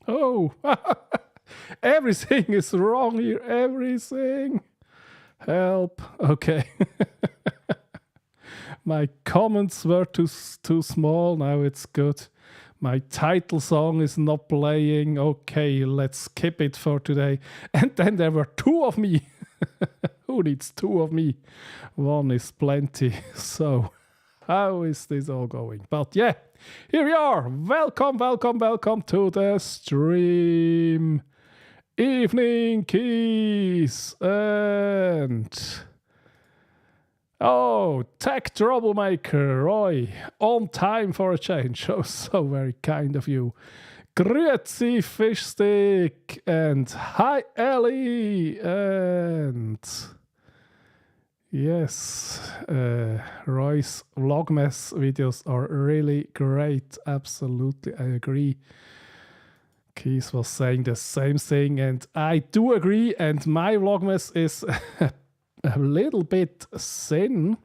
Oh, everything is wrong here. Everything. Help. Okay. My comments were too small. Now it's good. My title song is not playing. Okay, let's skip it for today. And then there were two of me. Who needs two of me? One is plenty. So, how is this all going? But yeah, here we are. Welcome, welcome, welcome to the stream. Evening Keys and oh, tech troublemaker Roy, on time for a change. Oh, so very kind of you. Grüezi Fishstick and hi Ellie and yes, Roy's Vlogmas videos are really great. Absolutely, I agree. Keith was saying the same thing, and I do agree. And my Vlogmas is a little bit thin.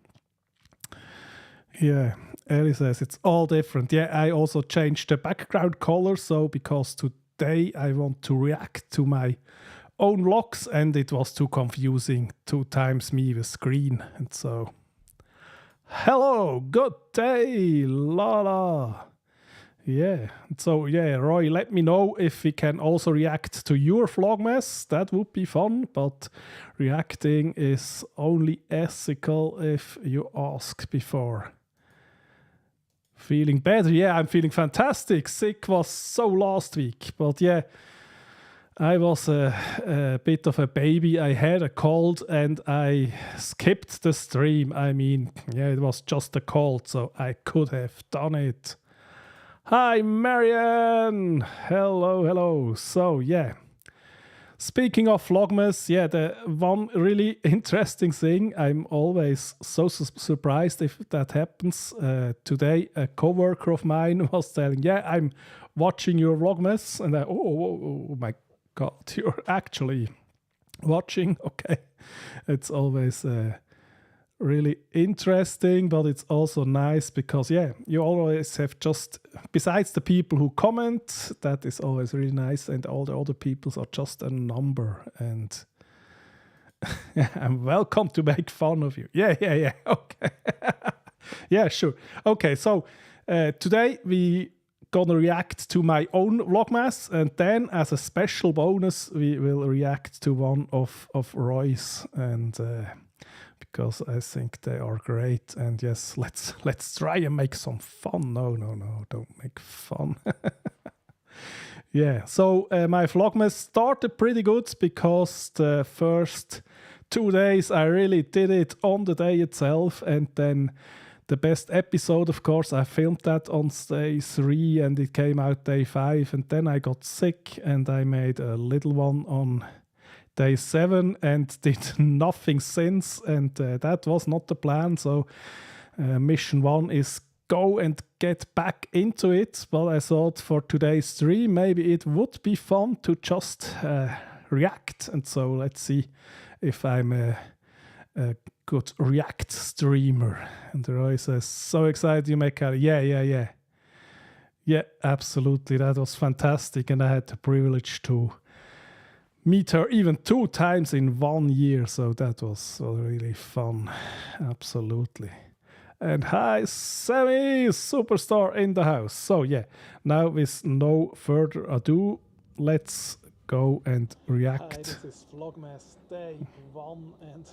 Yeah, Ellie says it's all different. Yeah, I also changed the background color, so because today I want to react to my own vlogs, and it was too confusing 2 times me with screen, and so hello, good day, Lala. Yeah, so yeah, Roy, let me know if we can also react to your Vlogmas. That would be fun, but reacting is only ethical if you ask before. Feeling better? Yeah, I'm feeling fantastic. Sick was so last week, but yeah, I was a bit of a baby. I had a cold and I skipped the stream. I mean, yeah, it was just a cold, so I could have done it. Hi, Marianne! Hello, hello. So, yeah. Speaking of Vlogmas, yeah, the one really interesting thing, I'm always so surprised if that happens. Today, a coworker of mine was telling, yeah, I'm watching your Vlogmas. And oh my God, you're actually watching? Okay. It's always really interesting, but it's also nice because yeah, you always have just, besides the people who comment, that is always really nice, and all the other people are just a number, and I'm welcome to make fun of you. Yeah, okay. Yeah, sure. Okay, so today we gonna react to my own Vlogmas, and then as a special bonus we will react to one of Roy's, and because I think they are great. And yes, let's try and make some fun. No, don't make fun. Yeah, so my Vlogmas started pretty good because the first 2 days I really did it on the day itself, and then the best episode, of course, I filmed that on day 3 and it came out day 5, and then I got sick and I made a little one on day 7 and did nothing since, and that was not the plan. So mission 1 is go and get back into it, but I thought for today's stream maybe it would be fun to just react, and so let's see if I'm a good react streamer. And Roy says, so excited you make it. Yeah, absolutely, that was fantastic, and I had the privilege to meet her even 2 times in 1 year, so that was really fun. Absolutely. And hi, Sammy, superstar in the house. So yeah, now with no further ado, let's go and react. Hi, this is Vlogmas day 1, and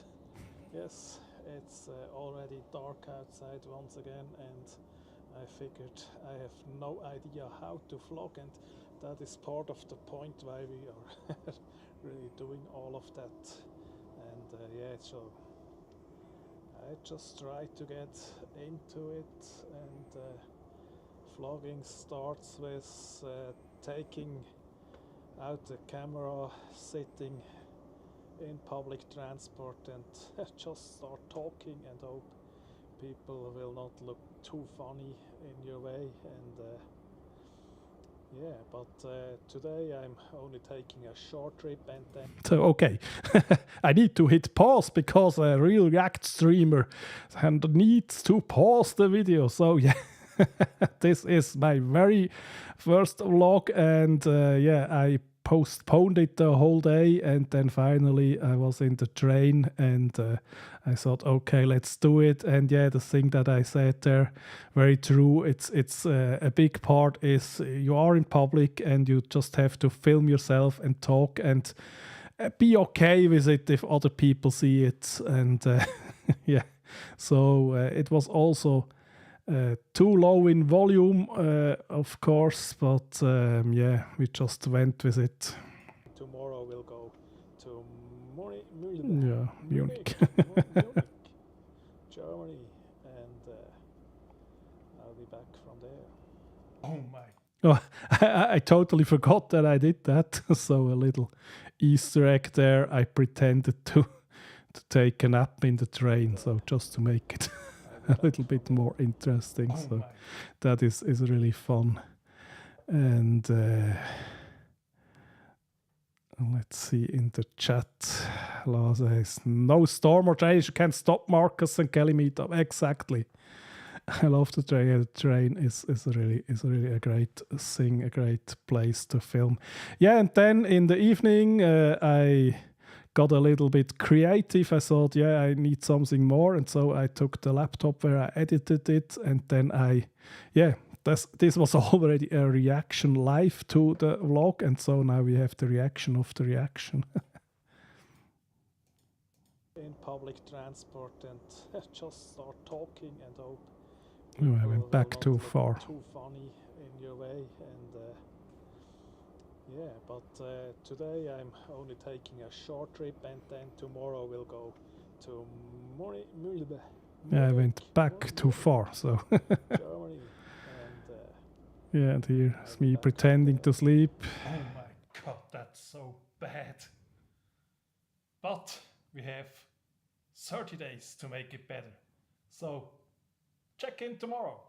yes, it's already dark outside once again, and I figured I have no idea how to vlog, and that is part of the point why we are really doing all of that. And yeah, so I just try to get into it, and vlogging starts with taking out the camera, sitting in public transport, and just start talking and hope people will not look too funny in your way. And yeah, but today I'm only taking a short trip, and then... So, okay, I need to hit pause because a real React streamer needs to pause the video. So, yeah, This is my very first vlog, and I postponed it the whole day, and then finally I was in the train, and I thought, okay, let's do it. And yeah, the thing that I said there, very true. It's a big part is you are in public, and you just have to film yourself and talk and be okay with it if other people see it. And yeah, so it was also too low in volume, of course, but yeah, we just went with it. Tomorrow we'll go to Munich, Germany, and I'll be back from there. Oh my! Oh, I totally forgot that I did that. So a little Easter egg there. I pretended to take a nap in the train, so just to make it a little bit more interesting. Oh, so that is really fun. And let's see in the chat. Lars says, no storm or train, you can't stop Marcus and Kelly meet up. Exactly. I love the train. Yeah, the train is really a great thing, a great place to film. Yeah, and then in the evening I got a little bit creative. I thought, yeah, I need something more, and so I took the laptop where I edited it, and then this was already a reaction live to the vlog, and so now we have the reaction of the reaction. In public transport and just start talking and hope. Oh, I went back too far. Too funny in your way, and yeah, but today I'm only taking a short trip, and then tomorrow we'll go to Mühlbe. Yeah, I went back too far, so. Germany, and yeah, and here's me pretending to sleep. Oh my God, that's so bad. But we have 30 days to make it better. So check in tomorrow.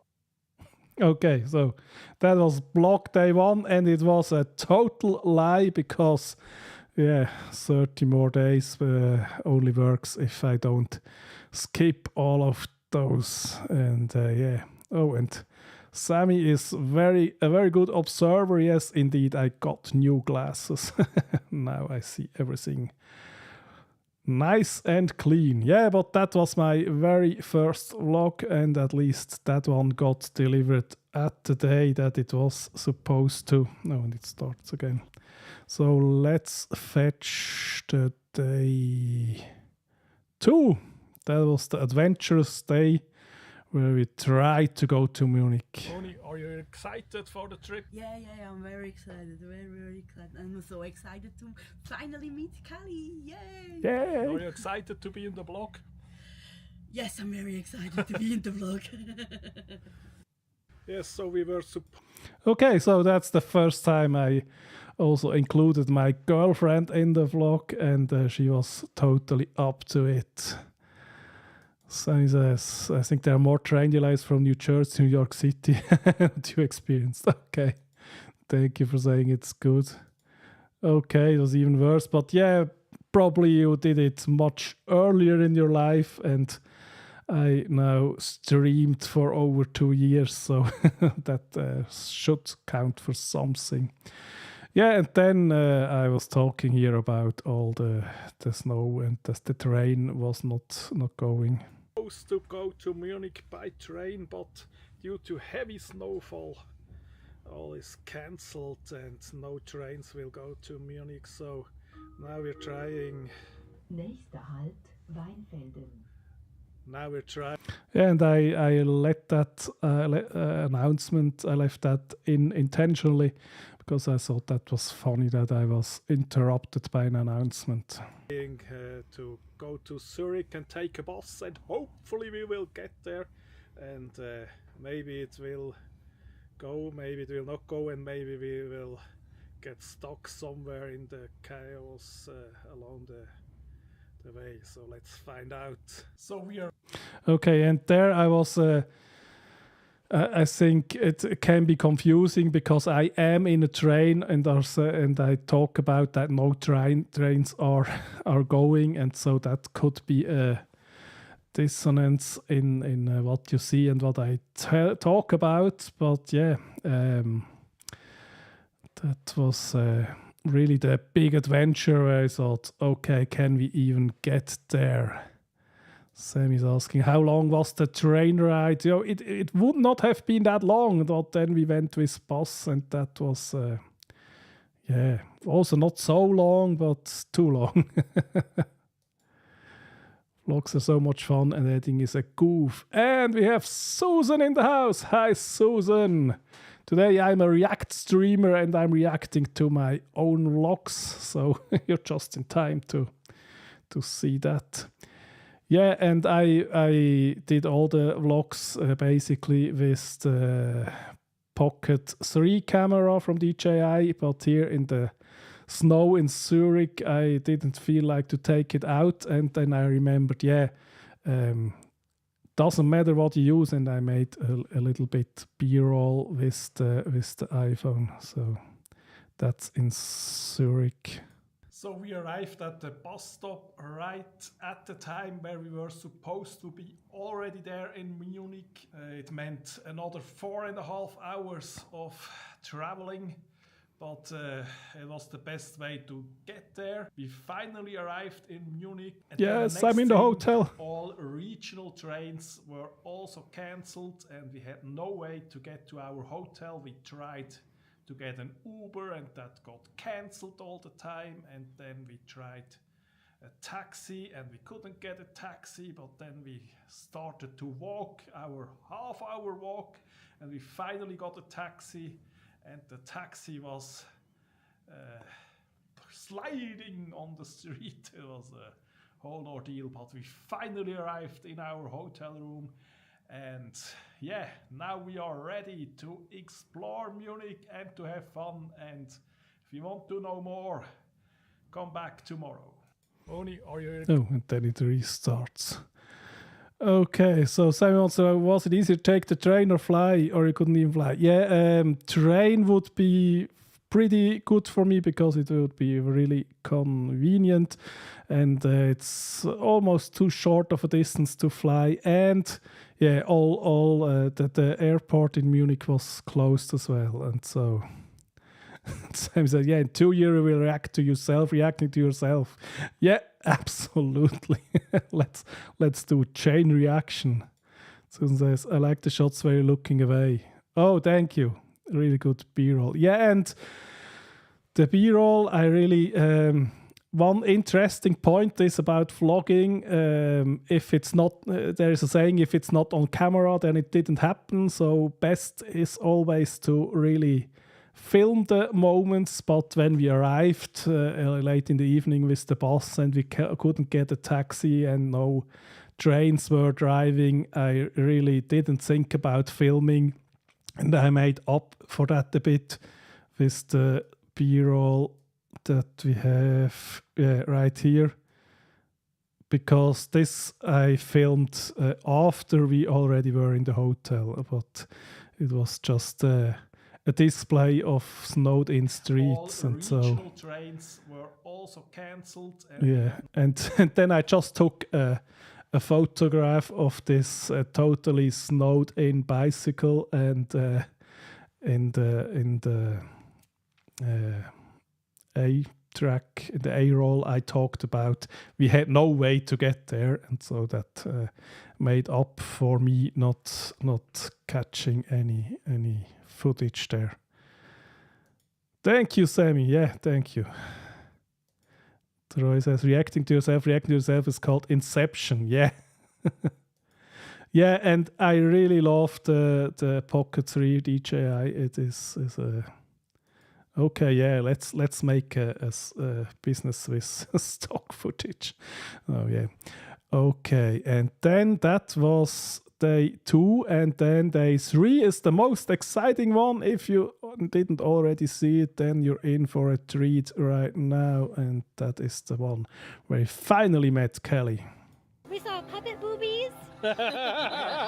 Okay, so that was vlog day 1, and it was a total lie because, yeah, 30 more days only works if I don't skip all of those. And yeah, oh, and Sammy is a very good observer. Yes, indeed, I got new glasses. Now I see everything nice and clean. Yeah, but that was my very first vlog, and at least that one got delivered at the day that it was supposed to. No, and it starts again. So let's fetch the day 2. That was the adventurous day where we tried to go to Munich. Moni, are you excited for the trip? Yeah, I'm very excited, very excited. I'm so excited to finally meet Kelly. Yay! Yeah. Are you excited to be in the vlog? Yes, I'm very excited to be in the vlog. Yes, so we were okay, so that's the first time I also included my girlfriend in the vlog, and she was totally up to it. So he says, I think there are more train delays from New Jersey to New York City that you experienced. Okay, thank you for saying it's good. Okay, it was even worse, but yeah, probably you did it much earlier in your life, and I now streamed for over 2 years, so that should count for something. Yeah, and then I was talking here about all the snow, and the train was not going. Supposed to go to Munich by train, but due to heavy snowfall, all is cancelled and no trains will go to Munich. So now we're trying. Nächster Halt Weinfelden. Now we're trying. And I let that announcement. I left that in intentionally, because I thought that was funny that I was interrupted by an announcement. To go to Zurich and take a bus, and hopefully we will get there, and maybe it will go, maybe it will not go, and maybe we will get stuck somewhere in the chaos along the way. So let's find out. So we are okay, and there I was. I think it can be confusing because I am in a train, and I talk about that no trains are going, and so that could be dissonance in what you see and what I talk about. But yeah, that was really the big adventure where I thought, okay, can we even get there? Sam is asking, how long was the train ride? It would not have been that long, but then we went with bus, and that was, also not so long, but too long. Vlogs are so much fun, and editing is a goof. And we have Susan in the house. Hi, Susan. Today I'm a React streamer, and I'm reacting to my own vlogs, so you're just in time to see that. Yeah, and I did all the vlogs basically with the Pocket 3 camera from DJI, but here in the snow in Zurich, I didn't feel like to take it out, and then I remembered, doesn't matter what you use, and I made a little bit B-roll with the iPhone, so that's in Zurich. So we arrived at the bus stop right at the time where we were supposed to be already there in Munich. It meant another 4.5 hours of traveling, but it was the best way to get there. We finally arrived in Munich. And yes, I'm in the hotel. All regional trains were also cancelled, and we had no way to get to our hotel. We tried to get an Uber, and that got cancelled all the time, and then we tried a taxi and we couldn't get a taxi, but then we started to walk our half-hour walk, and we finally got a taxi, and the taxi was sliding on the street. It was a whole ordeal, but we finally arrived in our hotel room. And yeah, now we are ready to explore Munich and to have fun. And if you want to know more, come back tomorrow. Only are you? Oh, and then it restarts. Okay, so Simon wants to know, was it easier to take the train or fly, or you couldn't even fly? Yeah, train would be pretty good for me because it would be really convenient, and it's almost too short of a distance to fly. And yeah, the airport in Munich was closed as well, and so Sam said, yeah, in 2 years you will reacting to yourself. Yeah, absolutely. let's do chain reaction. Susan says, I like the shots where you're looking away. Oh, thank you. Really good B-roll. Yeah, and the B-roll, I really... one interesting point is about vlogging. If it's not... there is a saying, if it's not on camera, then it didn't happen. So best is always to really film the moments. But when we arrived late in the evening with the bus and we couldn't get a taxi and no trains were driving, I really didn't think about filming. And I made up for that a bit with the B-roll that we have right here. Because this I filmed after we already were in the hotel, but it was just a display of snowed-in streets. All and so regional trains were also cancelled. Yeah, and then I just took a photograph of this totally snowed-in bicycle, and in the A-track, the A-roll I talked about, we had no way to get there, and so that made up for me not catching any footage there. Thank you, Sammy. Yeah, thank you. Troy says, reacting to yourself is called Inception. Yeah. Yeah, and I really love the Pocket 3 DJI. It is okay, yeah, let's make a business with stock footage. Oh, yeah. Okay, and then that was day 2, and then day 3 is the most exciting one. If you didn't already see it, then you're in for a treat right now, and that is the one where I finally met Kelly. We saw puppet boobies. Yay!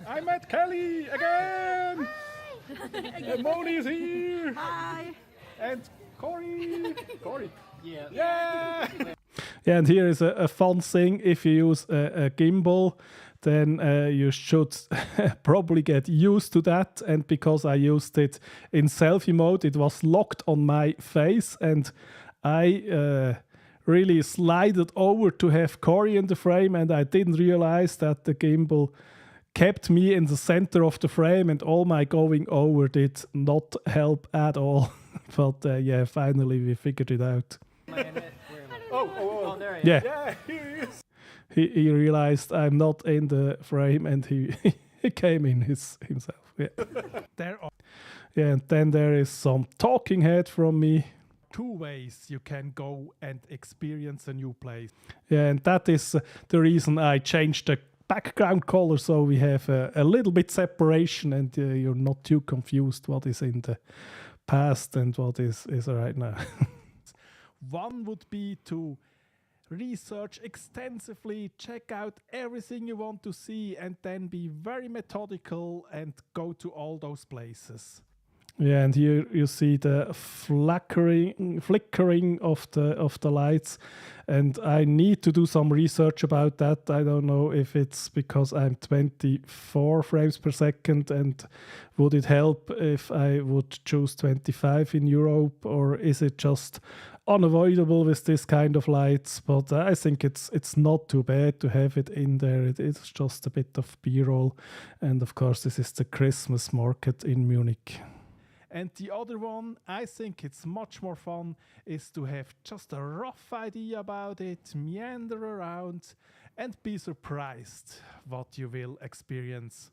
I met Kelly again! And Moni is here! Hi! And Corey! Yeah! Yeah, and here is a fun thing. If you use a gimbal, then you should probably get used to that. And because I used it in selfie mode, it was locked on my face, and I really slided over to have Corey in the frame, and I didn't realize that the gimbal kept me in the center of the frame, and all my going over did not help at all. But yeah, finally we figured it out. Oh, there Yeah. yeah, here he is. He realized I'm not in the frame, and he came in himself. Yeah. Yeah, and then there is some talking head from me. 2 ways you can go and experience a new place. Yeah, and that is the reason I changed the background color, so we have a little bit separation, and you're not too confused what is in the past and what is right now. One would be to research extensively, check out everything you want to see, and then be very methodical and go to all those places. Yeah, and here you see the flickering of the lights, and I need to do some research about that. I don't know if it's because I'm 24 frames per second, and would it help if I would choose 25 in Europe, or is it just unavoidable with this kind of lights? But I think it's not too bad to have it in there. It's just a bit of B-roll, and of course this is the Christmas market in Munich. And the other one, I think it's much more fun, is to have just a rough idea about it, meander around, and be surprised what you will experience.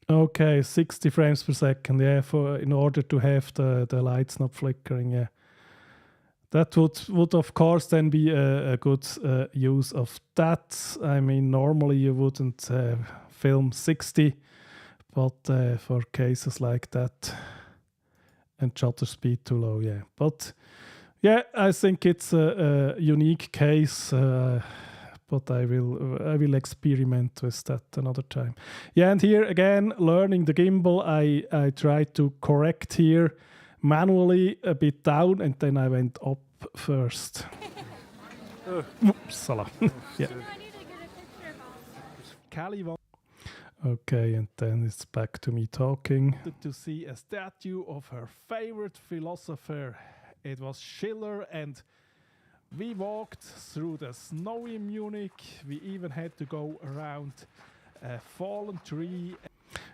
Okay, 60 frames per second, yeah, in order to have the lights not flickering, yeah. That would of course then be a good use of that. I mean, normally you wouldn't film 60, but for cases like that and shutter speed too low, yeah. But yeah, I think it's a unique case, but I will experiment with that another time. Yeah, and here again, learning the gimbal, I tried to correct here manually a bit down, and then I went up first. Upsala. Yeah. Callie wanted Okay, and then it's back to me talking. to see a statue of her favorite philosopher. It was Schiller, and we walked through the snowy Munich. We even had to go around a fallen tree.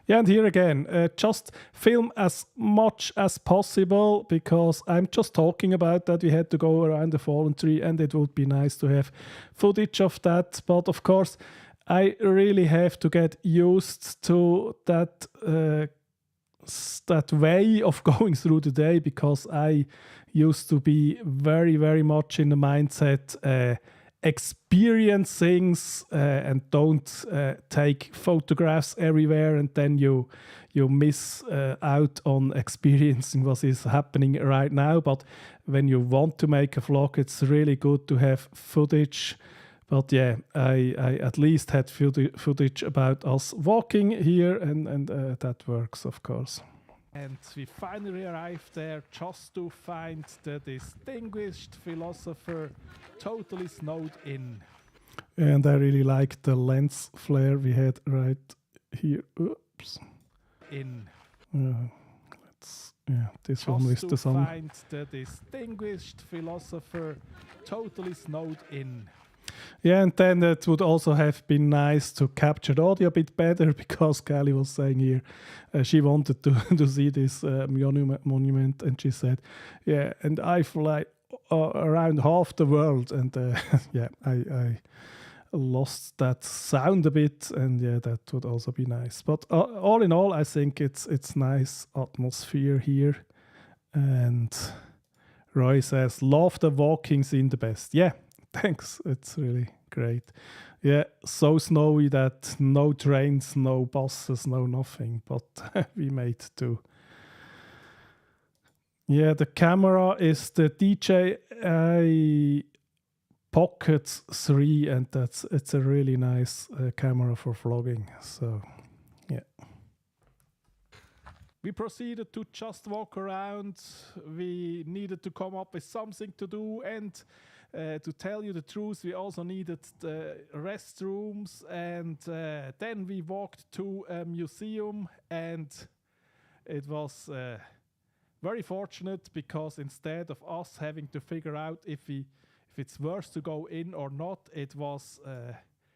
Yeah, and here again, just film as much as possible, because I'm just talking about that we had to go around the fallen tree, and it would be nice to have footage of that. But of course, I really have to get used to that way of going through the day, because I used to be very, very much in the mindset experience things and don't take photographs everywhere, and then you miss out on experiencing what is happening right now. But when you want to make a vlog, it's really good to have footage. But yeah, I at least had footage about us walking here, and that works, of course. And we finally arrived there just to find the distinguished philosopher totally snowed in. And I really like the lens flare we had right here. Oops. This one with the sun. Just to find the distinguished philosopher totally snowed in. Yeah, and then it would also have been nice to capture the audio a bit better, because Callie was saying here she wanted to see this monument, and she said, yeah, and I fly around half the world, and yeah, I lost that sound a bit, and yeah, that would also be nice. But all in all, I think it's nice atmosphere here. And Roy says, love the walking scene the best. Yeah, thanks. It's really great. Yeah, so snowy that no trains, no buses, no nothing, but we made do. Yeah, the camera is the DJI Pocket 3, and it's a really nice camera for vlogging. So, yeah. We proceeded to just walk around. We needed to come up with something to do, and To tell you the truth, we also needed the restrooms, and then we walked to a museum, and it was very fortunate because instead of us having to figure out if it's worth to go in or not, it was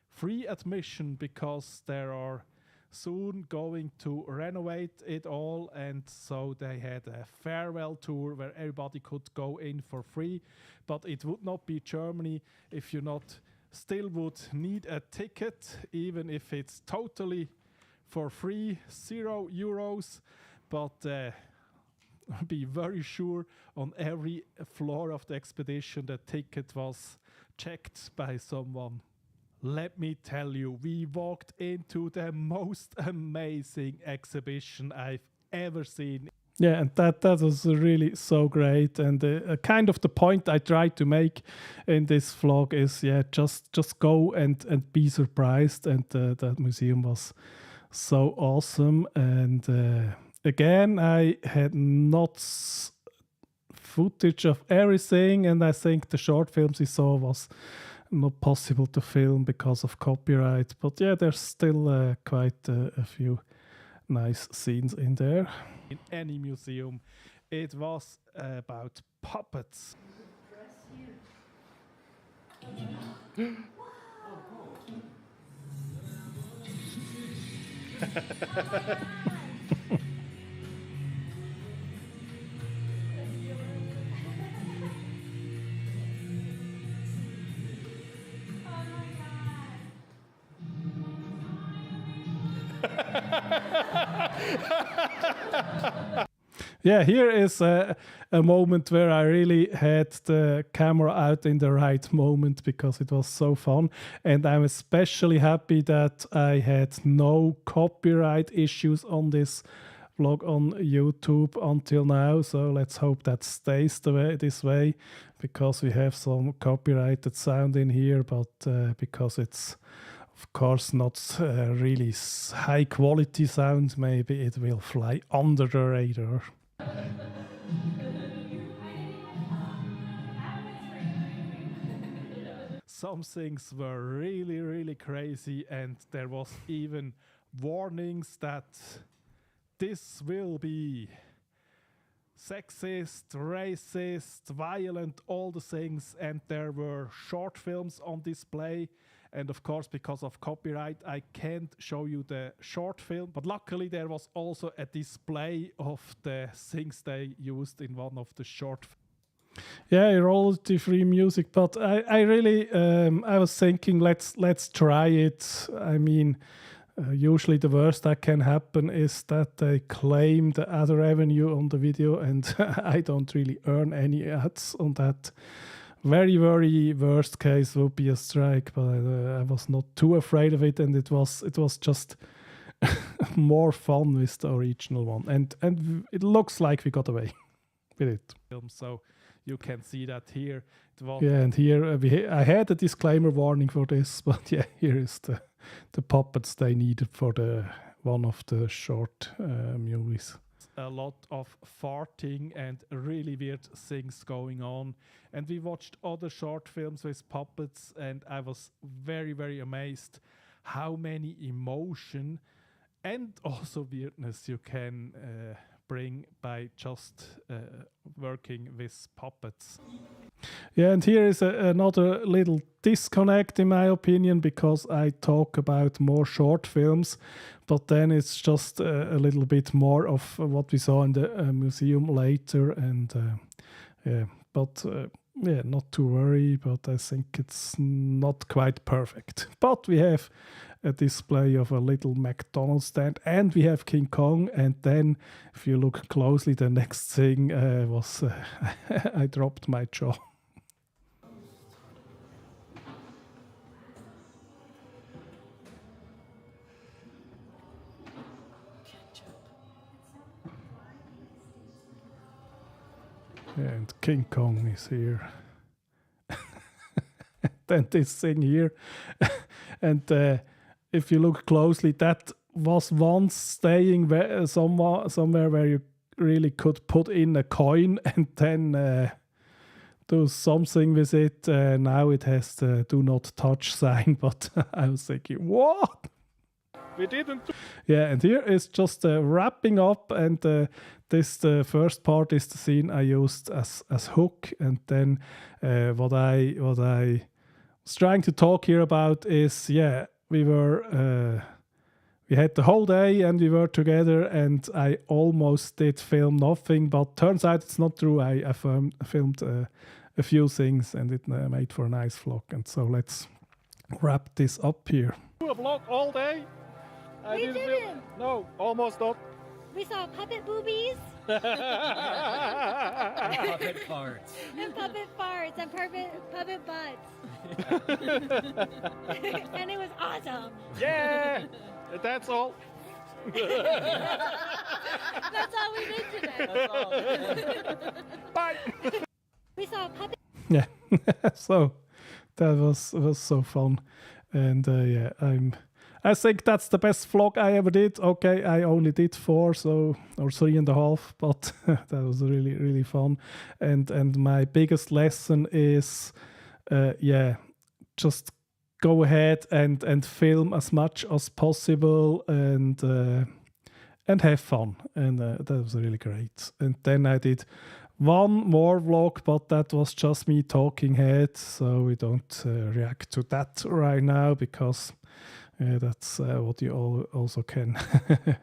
free admission because there are soon going to renovate it all, and so they had a farewell tour where everybody could go in for free. But it would not be Germany if you not still would need a ticket, even if it's totally for free, €0. But be very sure on every floor of the expedition the ticket was checked by someone. Let me tell you, we walked into the most amazing exhibition I've ever seen. Yeah, and that was really so great. And kind of the point I tried to make in this vlog is, just go and be surprised. And that museum was so awesome. And again, I had not footage of everything, and I think the short films we saw was not possible to film because of copyright. But yeah, there's still quite a few nice scenes in there. In any museum, it was about puppets. Yeah, here is a moment where I really had the camera out in the right moment because it was so fun. And I'm especially happy that I had no copyright issues on this vlog on YouTube until now. So let's hope that stays this way, because we have some copyrighted sound in here, but because it's of course not really high quality sound, maybe it will fly under the radar. Some things were really, really crazy, and there was even warnings that this will be sexist, racist, violent, all the things, and there were short films on display. And of course, because of copyright, I can't show you the short film. But luckily, there was also a display of the things they used in one of the short films. Yeah, royalty-free music. But I really, I was thinking, let's try it. I mean, usually the worst that can happen is that they claim the ad revenue on the video, and I don't really earn any ads on that. Very, very worst case would be a strike, but I was not too afraid of it, and it was just more fun with the original one, and it looks like we got away with it. So you can see that here. Yeah, and here I had a disclaimer warning for this, but yeah, here is the puppets they needed for one of the short movies. A lot of farting and really weird things going on. And we watched other short films with puppets, and I was very, very amazed how many emotion and also weirdness you can bring by just working with puppets. Yeah, and here is another little disconnect in my opinion, because I talk about more short films, but then it's just a little bit more of what we saw in the museum later, and not to worry, but I think it's not quite perfect. But we have a display of a little McDonald's stand, and we have King Kong, and then if you look closely, the next thing was I dropped my jaw. And King Kong is here. Then this thing here. And if you look closely, that was once staying somewhere where you really could put in a coin, and then do something with it. Now it has the do not touch sign, but I was thinking, what? We didn't. Yeah, and here is just wrapping up, and the first part is the scene I used as hook, and then what I was trying to talk here about is we had the whole day and we were together, and I almost did film nothing, but turns out it's not true. I filmed a few things, and it made for a nice vlog. And so let's wrap this up here. A vlog all day. We didn't. No, almost not. We saw puppet boobies Puppet farts. and puppet farts and puppet butts. And it was awesome. Yeah, that's all. That's all we did today. That's all. Bye. We saw puppet. Yeah, so that was so fun, and I think that's the best vlog I ever did. Okay, I only did 4, or 3.5, but that was really, really fun. And my biggest lesson is, just go ahead and film as much as possible, and have fun. And that was really great. And then I did one more vlog, but that was just me talking head, so we don't react to that right now, because that's what you also can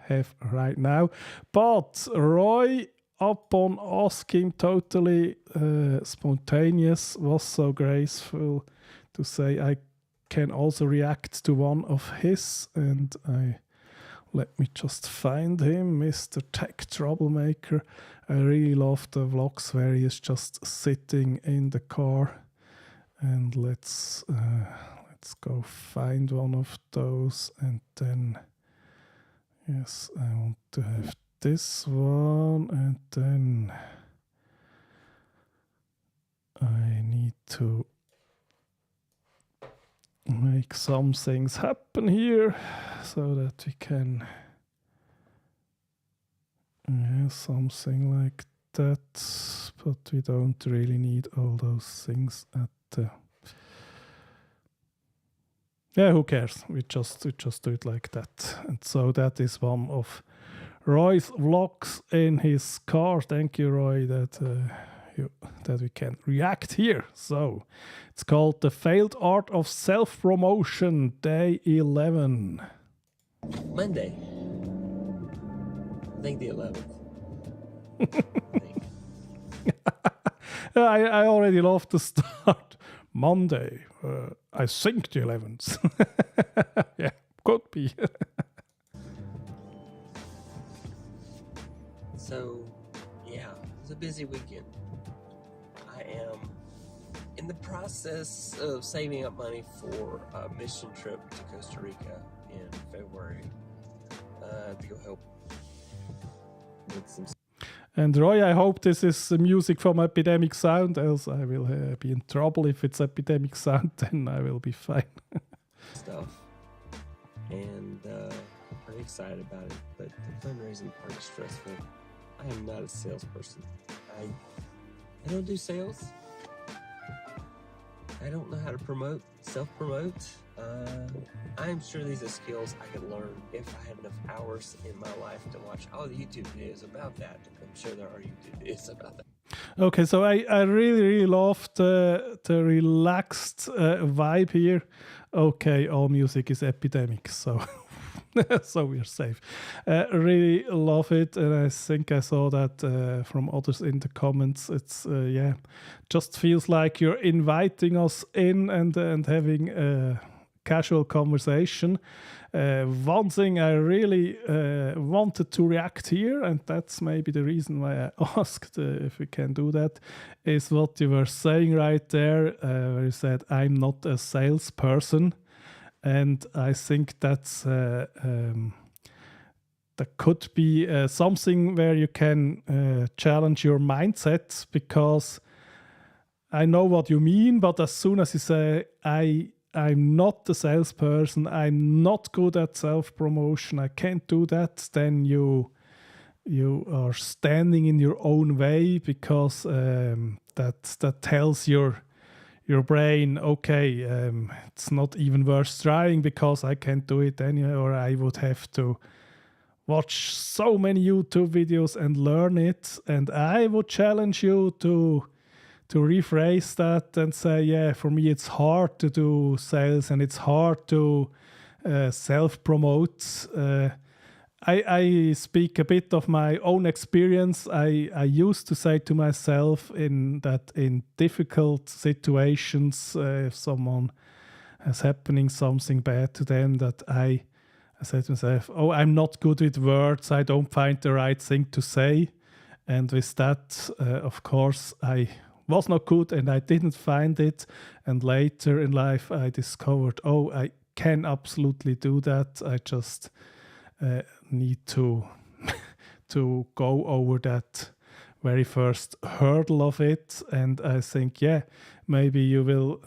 have right now. But Roy, upon asking, totally spontaneous, was so graceful to say I can also react to one of his, and let me just find him, Mr. Tech Troublemaker. I really love the vlogs where he is just sitting in the car, and let's go find one of those, and then yes, I want to have this one, and then I need to make some things happen here so that we can something like that, but we don't really need all those things at the who cares? We just do it like that. And so that is one of Roy's vlogs in his car. Thank you, Roy, that we can react here. So it's called The Failed Art of Self-Promotion, Day 11. Monday. I think the 11th. I already love the start. Monday. I think the 11th. Yeah, could be. So, yeah, it was a busy weekend. I am in the process of saving up money for a mission trip to Costa Rica in February to go help with some. And Roy, I hope this is music from Epidemic Sound, else I will be in trouble. If it's Epidemic Sound, then I will be fine. Stuff. And I'm pretty excited about it, but the fundraising part is stressful. I am not a salesperson. I don't do sales. I don't know how to self-promote. I'm sure these are skills I could learn if I had enough hours in my life to watch all the YouTube videos about that. I'm sure there are YouTube videos about that. Okay, so I really, really love the relaxed vibe here. Okay, all music is Epidemic, so so we're safe. Really love it, and I think I saw that from others in the comments. It's just feels like you're inviting us in and having a casual conversation. One thing I really wanted to react here, and that's maybe the reason why I asked if we can do that, is what you were saying right there, where you said, I'm not a salesperson. And I think that's that could be something where you can challenge your mindset, because I know what you mean, but as soon as you say, I'm not a salesperson, I'm not good at self-promotion, I can't do that, then you are standing in your own way, because that tells your brain, okay, it's not even worth trying because I can't do it anyway, or I would have to watch so many YouTube videos and learn it. And I would challenge you to rephrase that and say, yeah, for me it's hard to do sales and it's hard to self-promote. I speak a bit of my own experience. I used to say to myself in difficult situations, if someone has happening something bad to them, that I said to myself, oh, I'm not good with words. I don't find the right thing to say. And with that, of course, I was not good and I didn't find it. And later in life, I discovered, oh, I can absolutely do that. I just need to go over that very first hurdle of it. And I think, yeah, maybe you will,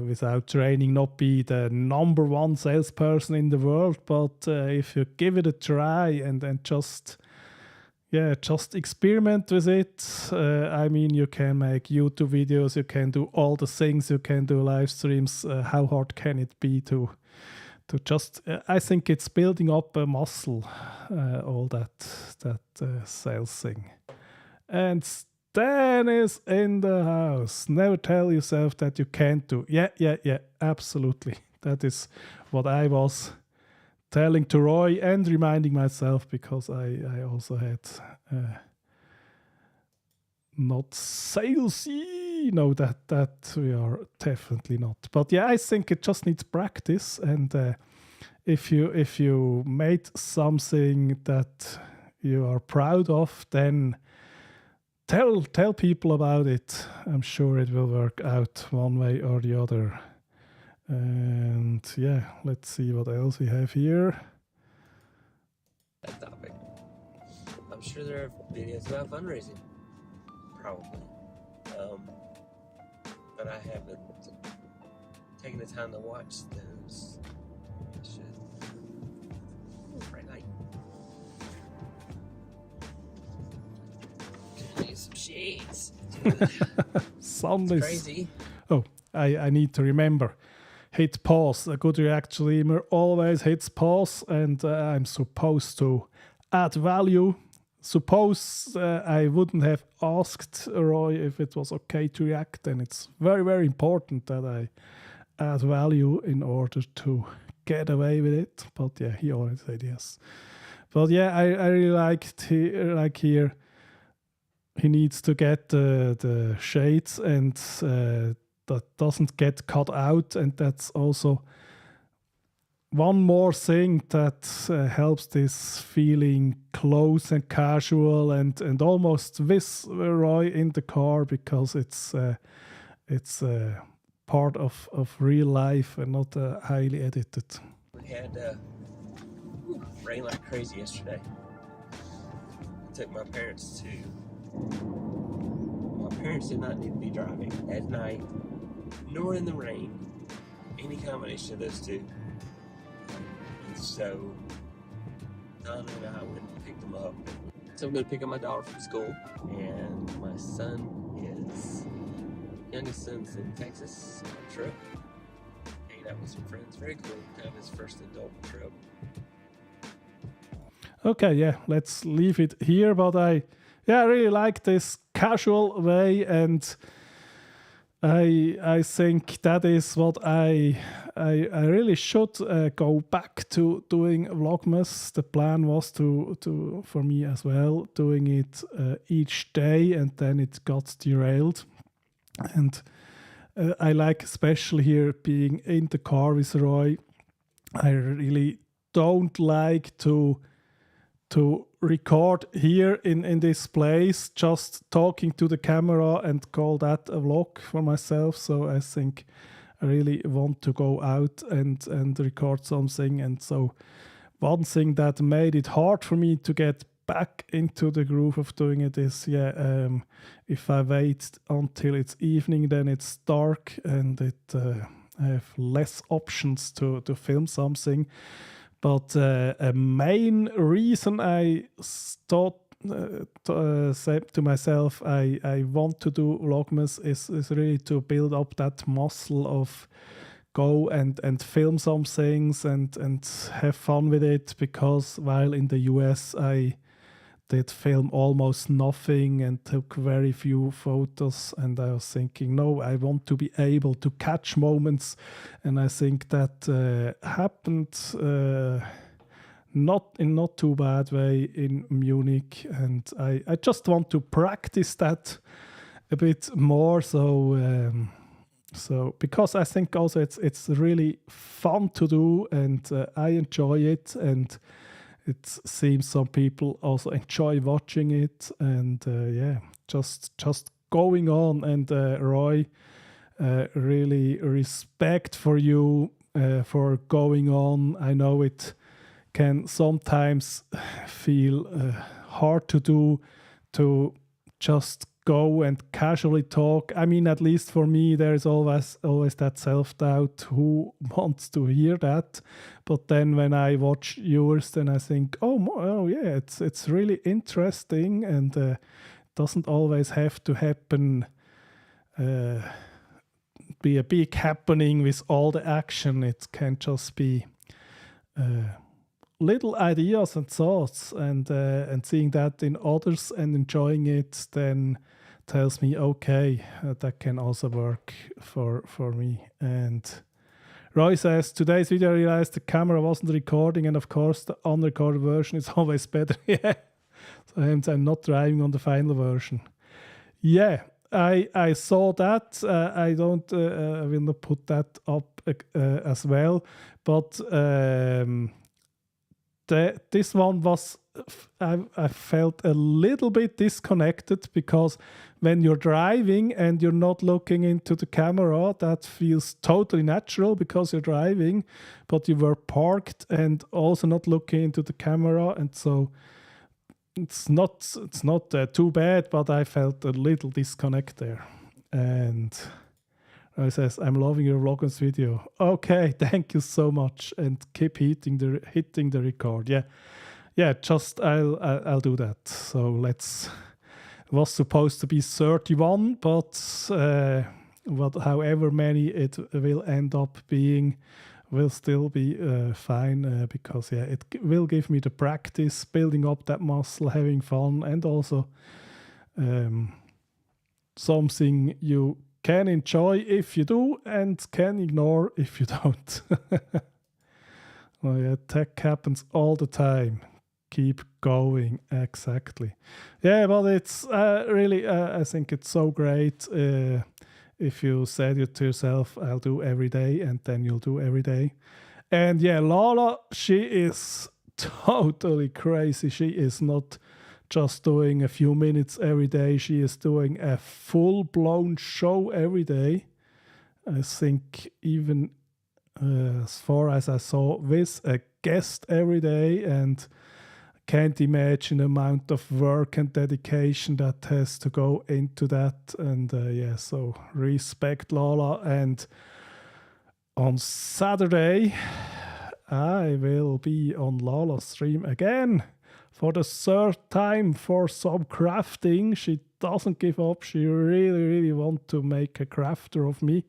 without training, not be the number one salesperson in the world. But if you give it a try and just experiment with it. I mean, you can make YouTube videos, you can do all the things, you can do live streams. How hard can it be to just? I think it's building up a muscle, all that sales thing. And Stan is in the house. Never tell yourself that you can't do. Yeah, absolutely. That is what I was telling to Roy and reminding myself, because I also had not salesy. No, that we are definitely not. But yeah, I think it just needs practice. And if you made something that you are proud of, then tell people about it. I'm sure it will work out one way or the other. And yeah, let's see what else we have here. That topic. I'm sure there are videos about fundraising. Probably. But I haven't taken the time to watch those. I should. Ooh, bright light. Could use some shades. Sun It's is crazy. Oh, I need to remember. Hit pause. A good React streamer always hits pause, and I'm supposed to add value. Suppose I wouldn't have asked Roy if it was okay to react, then it's very, very important that I add value in order to get away with it. But yeah, he always said yes. But yeah, I really like here. He needs to get the shades and that doesn't get cut out, and that's also one more thing that helps this feeling close and casual and almost with Roy in the car, because it's part of real life and not highly edited. We had rain like crazy yesterday. I took my parents did not need to be driving at night nor in the rain, any combination of those two. So Donna and I went and picked them up. So I'm going to pick up my daughter from school, and my youngest son's in Texas on a trip, hanging out with some friends. Very cool to have his first adult trip. Okay, yeah, let's leave it here. But I really like this casual way, and I think that is what I really should go back to doing Vlogmas. The plan was to for me as well, doing it each day, and then it got derailed. And I like especially here being in the car with Roy. I really don't like to record here in this place, just talking to the camera and call that a vlog for myself. So I think I really want to go out and record something. And so one thing that made it hard for me to get back into the groove of doing it is, if I wait until it's evening, then it's dark and I have less options to film something. But a main reason I thought said to myself, I want to do Vlogmas is really to build up that muscle of go and film some things and have fun with it, because while in the US I did film almost nothing and took very few photos, and I was thinking, no, I want to be able to catch moments, and I think that happened not too bad way in Munich, and I just want to practice that a bit more, so because I think also it's really fun to do, and I enjoy it, and it seems some people also enjoy watching it, and just going on. And Roy, really respect for you for going on. I know it can sometimes feel hard to do, to just go and casually talk. I mean, at least for me, there's always that self-doubt. Who wants to hear that? But then when I watch yours, then I think, oh yeah, it's really interesting, and doesn't always have to happen. Be a big happening with all the action. It can just be little ideas and thoughts, and seeing that in others and enjoying it then tells me, okay, that can also work for me. And Roy says, today's video I realized the camera wasn't recording, and of course the unrecorded version is always better. Yeah, so hence I'm not driving on the final version. Yeah, I saw that. I will not put that up as well, but this one was, I felt a little bit disconnected, because when you're driving and you're not looking into the camera, that feels totally natural because you're driving, but you were parked and also not looking into the camera, and so it's not too bad, but I felt a little disconnect there. And he says, I'm loving your Vlogmas video. Okay, thank you so much, and keep hitting the record. Yeah, just I'll do that. So it was supposed to be 31, but however many it will end up being will still be fine, because it will give me the practice, building up that muscle, having fun, and also something you can enjoy if you do, and can ignore if you don't. Oh yeah, tech happens all the time. Keep going, exactly. Yeah, but it's really, I think it's so great if you said it to yourself, I'll do every day, and then you'll do every day. And yeah, Lala, she is totally crazy. She is not just doing a few minutes every day. She is doing a full-blown show every day. I think even as far as I saw, with a guest every day, and can't imagine the amount of work and dedication that has to go into that. And so respect, Lala. And on Saturday, I will be on Lala's stream again for the third time for some crafting. She doesn't give up. She really, really wants to make a crafter of me.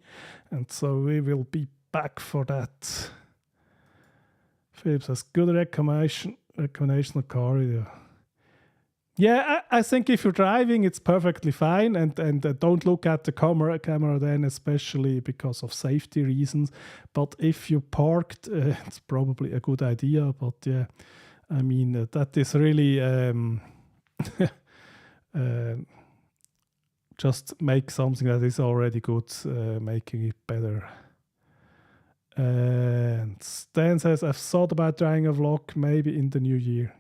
And so we will be back for that. Philip says, good recommendation of car video. Yeah, I think if you're driving, it's perfectly fine, and don't look at the camera then, especially because of safety reasons. But if you parked, it's probably a good idea. But yeah, I mean, that is really just make something that is already good, making it better. And Stan says, I've thought about trying a vlog maybe in the new year.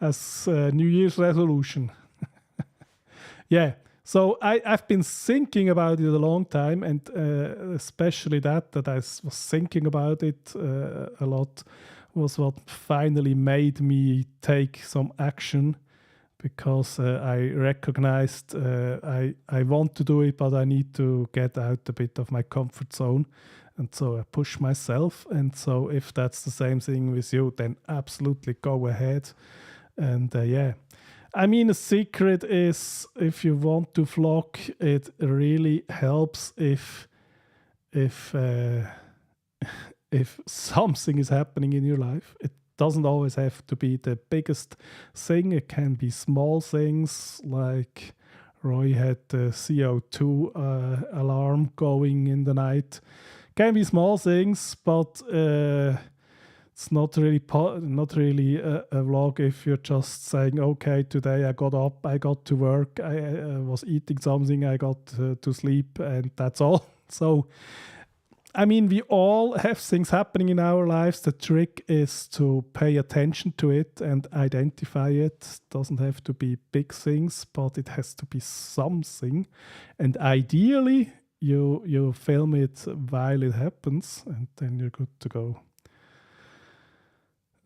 as New Year's resolution. Yeah, so I've been thinking about it a long time, and especially that I was thinking about it a lot was what finally made me take some action, because I recognized I want to do it, but I need to get out a bit of my comfort zone. And so I push myself. And so if that's the same thing with you, then absolutely go ahead. And yeah, I mean, a secret is if you want to vlog, it really helps if if something is happening in your life. It doesn't always have to be the biggest thing. It can be small things like Roy had the CO2 alarm going in the night. Can be small things, but it's not really a vlog if you're just saying, okay, today I got up, I got to work, I was eating something, I got to sleep, and that's all. So, I mean, we all have things happening in our lives. The trick is to pay attention to it and identify it. Doesn't have to be big things, but it has to be something. And ideally, you film it while it happens, and then you're good to go.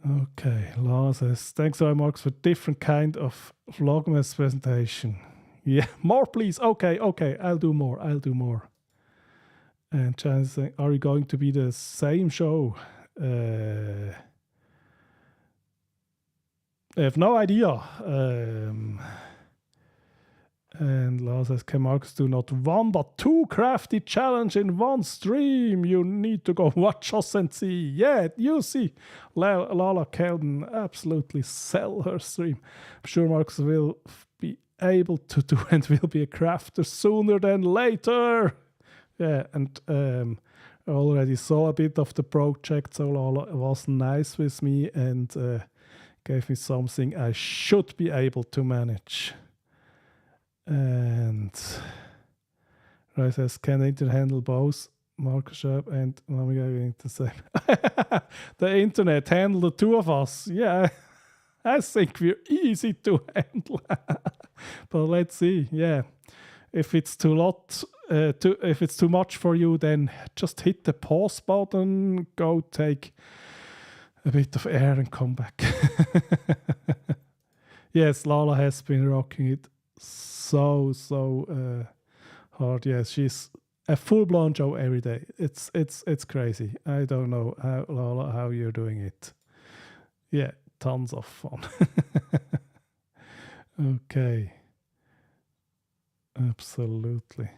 Okay, Lars says, thanks so much for different kind of Vlogmas presentation. Yeah, more please. Okay, I'll do more. And Chan is saying, are you going to be the same show? I have no idea. And Lars says, can Marcus do not one but two crafty challenge in one stream? You need to go watch us and see. Yeah, you see. Lala can absolutely sell her stream. I'm sure Marcus will be able to do and will be a crafter sooner than later. Yeah, and I already saw a bit of the project, so Lala was nice with me and gave me something I should be able to manage. And Roy says, can the internet handle both Marcus Sharp and Mami going to say the internet handle the two of us? Yeah, I think we're easy to handle. But let's see. Yeah, if it's if it's too much for you, then just hit the pause button, go take a bit of air and come back. Yes, Lala has been rocking it so hard. Yes, she's a full-blown show every day. It's crazy. I don't know how you're doing it. Yeah, tons of fun. Okay. Absolutely.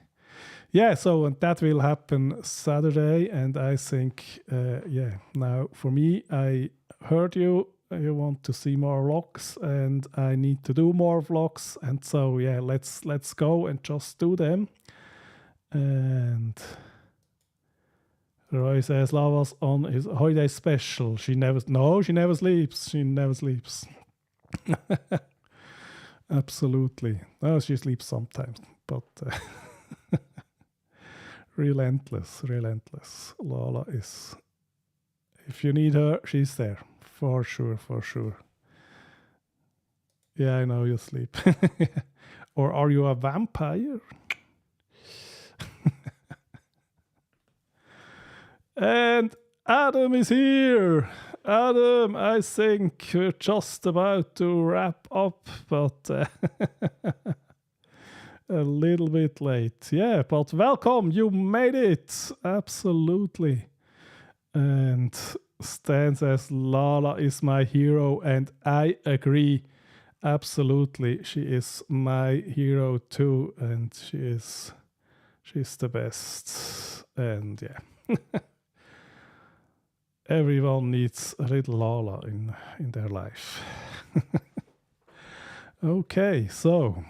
Yeah, so and that will happen Saturday, and I think now for me, I heard you want to see more vlogs, and I need to do more vlogs, and so yeah, let's go and just do them. And Roy says Lava's on his holiday special. She never sleeps. Absolutely. No, she sleeps sometimes, but relentless. Lala is, if you need her, she's there. For sure. Yeah, I know you sleep. Or are you a vampire? And Adam is here. Adam, I think we're just about to wrap up, but a little bit late. Yeah, but welcome. You made it. Absolutely. And Stan says, Lala is my hero, and I agree. Absolutely. She is my hero too, and she's the best. And yeah. Everyone needs a little Lala in their life. Okay, so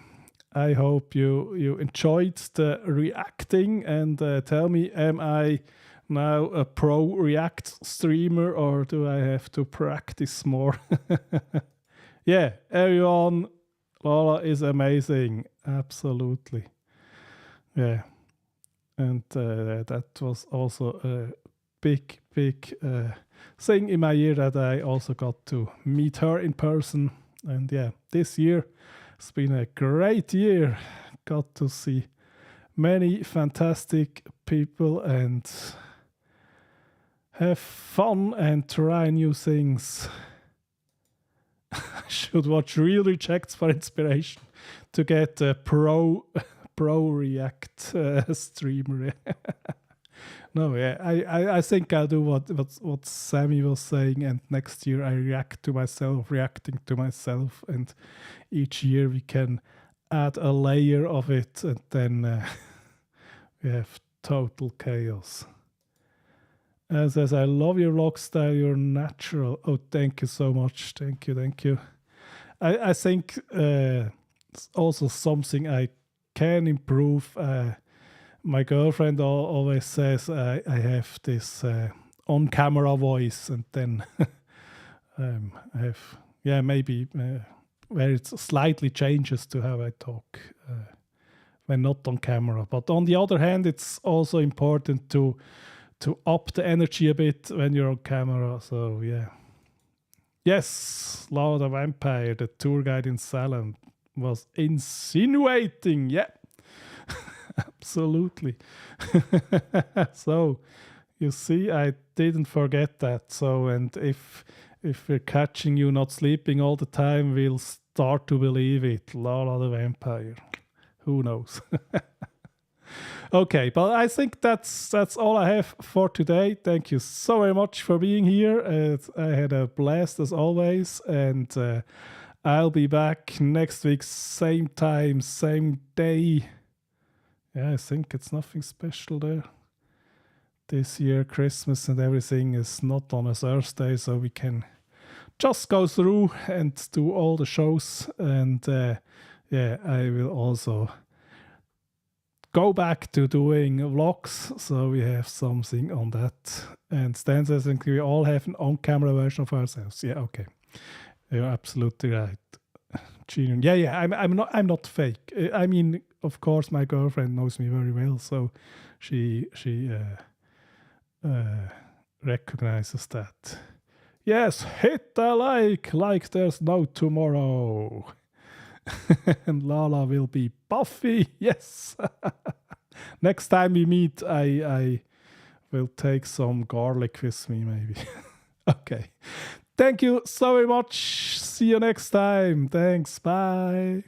I hope you enjoyed the reacting, and tell me, am I now a pro React streamer, or do I have to practice more? Yeah, everyone, Lala is amazing. Absolutely. Yeah. And that was also a big thing in my year, that I also got to meet her in person. And yeah, this year it's been a great year. Got to see many fantastic people and have fun and try new things. I should watch Real Rejects for inspiration to get a pro React streamer. No, yeah, I think I'll do what Sammy was saying, and next year I reacting to myself, and each year we can add a layer of it, and then we have total chaos. Says, I love your vlog style, you're natural. Oh, thank you so much. Thank you. I think it's also something I can improve. My girlfriend always says I have this on-camera voice, and then I have, maybe where it slightly changes to how I talk when not on camera. But on the other hand, it's also important to up the energy a bit when you're on camera. So yeah. Yes, Lord of Vampire, the tour guide in Salem, was insinuating. Yeah. Absolutely. So you see, I didn't forget that. So, and if we're catching you not sleeping all the time, we'll start to believe it. Lord of Vampire. Who knows? Okay, but I think that's all I have for today. Thank you so very much for being here. I had a blast as always, and I'll be back next week, same time, same day. Yeah, I think it's nothing special there. This year, Christmas and everything is not on a Thursday, so we can just go through and do all the shows. And I will also go back to doing vlogs, so we have something on that. And Stan says, I think we all have an on-camera version of ourselves. Yeah, okay, you're absolutely right. Yeah. I'm not fake. I mean, of course, my girlfriend knows me very well, so she recognizes that. Yes, hit the like there's no tomorrow. And Lala will be Buffy. Yes. Next time we meet, I will take some garlic with me, maybe. Okay. Thank you so very much. See you next time. Thanks. Bye.